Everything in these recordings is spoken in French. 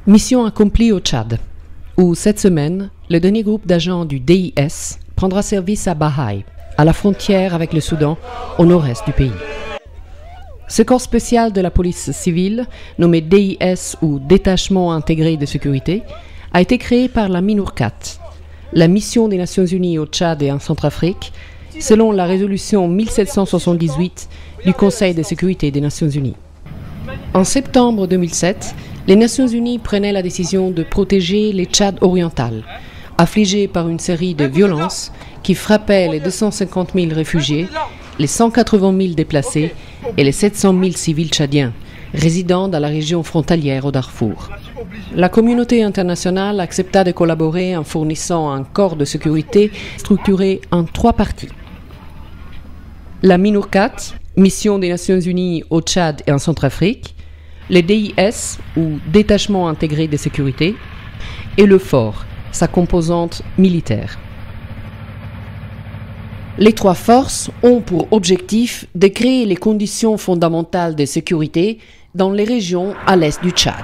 Mission accomplie au Tchad, où cette semaine, le dernier groupe d'agents du DIS prendra service à Bahaï, à la frontière avec le Soudan, au nord-est du pays. Ce corps spécial de la police civile, nommé DIS ou Détachement intégré de sécurité, a été créé par la MINURCAT, la mission des Nations Unies au Tchad et en Centrafrique, selon la résolution 1778 du Conseil de sécurité des Nations Unies. En septembre 2007, les Nations Unies prenaient la décision de protéger les Tchad oriental, affligés par une série de violences qui frappaient les 250 000 réfugiés, les 180 000 déplacés et les 700 000 civils tchadiens, résidant dans la région frontalière au Darfour. La communauté internationale accepta de collaborer en fournissant un corps de sécurité structuré en 3 parties. La MINURCAT, mission des Nations Unies au Tchad et en Centrafrique, les DIS, ou Détachement intégré de sécurité, et le FOR, sa composante militaire. Les 3 forces ont pour objectif de créer les conditions fondamentales de sécurité dans les régions à l'est du Tchad.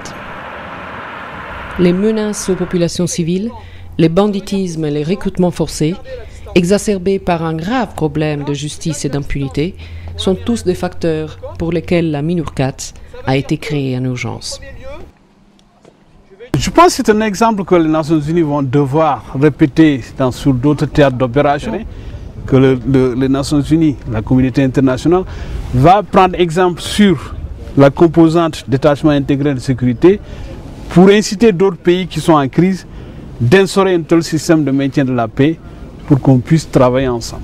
Les menaces aux populations civiles, les banditismes et les recrutements forcés, exacerbés par un grave problème de justice et d'impunité, sont tous des facteurs pour lesquels la MINURCAT a été créée en urgence. Je pense que c'est un exemple que les Nations Unies vont devoir répéter sur d'autres théâtres d'opération, que les Nations Unies, la communauté internationale, va prendre exemple sur la composante détachement intégré de sécurité pour inciter d'autres pays qui sont en crise d'instaurer un tel système de maintien de la paix pour qu'on puisse travailler ensemble.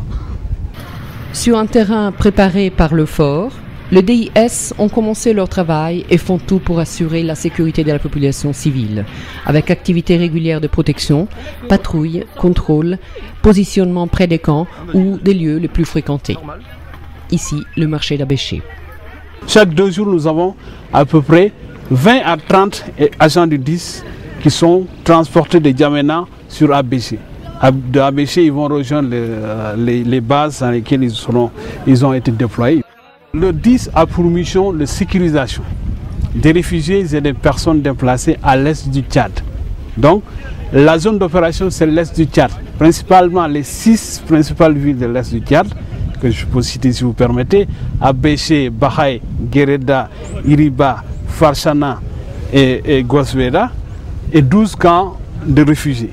Sur un terrain préparé par le FOR, les DIS ont commencé leur travail et font tout pour assurer la sécurité de la population civile, avec activités régulières de protection, patrouilles, contrôle, positionnement près des camps ou des lieux les plus fréquentés. Ici, le marché d'Abéché. Chaque 2 jours, nous avons à peu près 20 à 30 agents du DIS qui sont transportés de Djamena sur Abéché. De Abéché, ils vont rejoindre les bases dans lesquelles ils ont été déployés. Le DIS a pour mission la sécurisation des réfugiés et des personnes déplacées à l'est du Tchad. Donc, la zone d'opération, c'est l'est du Tchad. Principalement les 6 principales villes de l'est du Tchad, que je peux citer si vous permettez, Abéché, Bahaï, Guéreda, Iriba, Farchana et Gosweda, et 12 camps de réfugiés.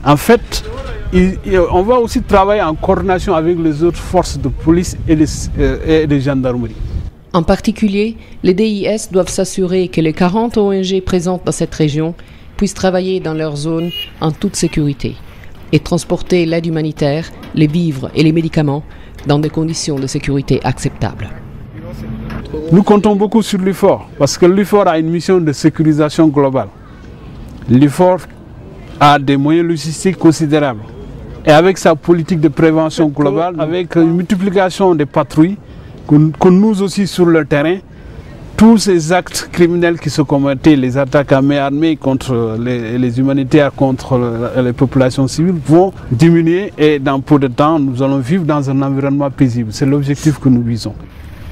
En fait, on va aussi travailler en coordination avec les autres forces de police et de gendarmerie. En particulier, les DIS doivent s'assurer que les 40 ONG présentes dans cette région puissent travailler dans leur zone en toute sécurité et transporter l'aide humanitaire, les vivres et les médicaments dans des conditions de sécurité acceptables. Nous comptons beaucoup sur l'UFOR parce que l'UFOR a une mission de sécurisation globale. L'UFOR a des moyens logistiques considérables. Et avec sa politique de prévention globale, avec une multiplication des patrouilles, que nous aussi sur le terrain, tous ces actes criminels qui se commettaient, les attaques à main armée contre les humanitaires, contre les populations civiles, vont diminuer et dans peu de temps, nous allons vivre dans un environnement paisible. C'est l'objectif que nous visons.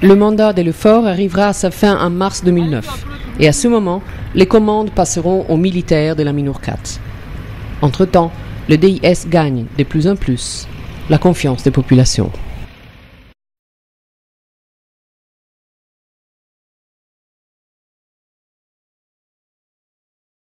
Le mandat de l'EFOR arrivera à sa fin en mars 2009 et à ce moment, les commandes passeront aux militaires de la MINURCAT. Entre-temps, le DIS gagne de plus en plus la confiance des populations.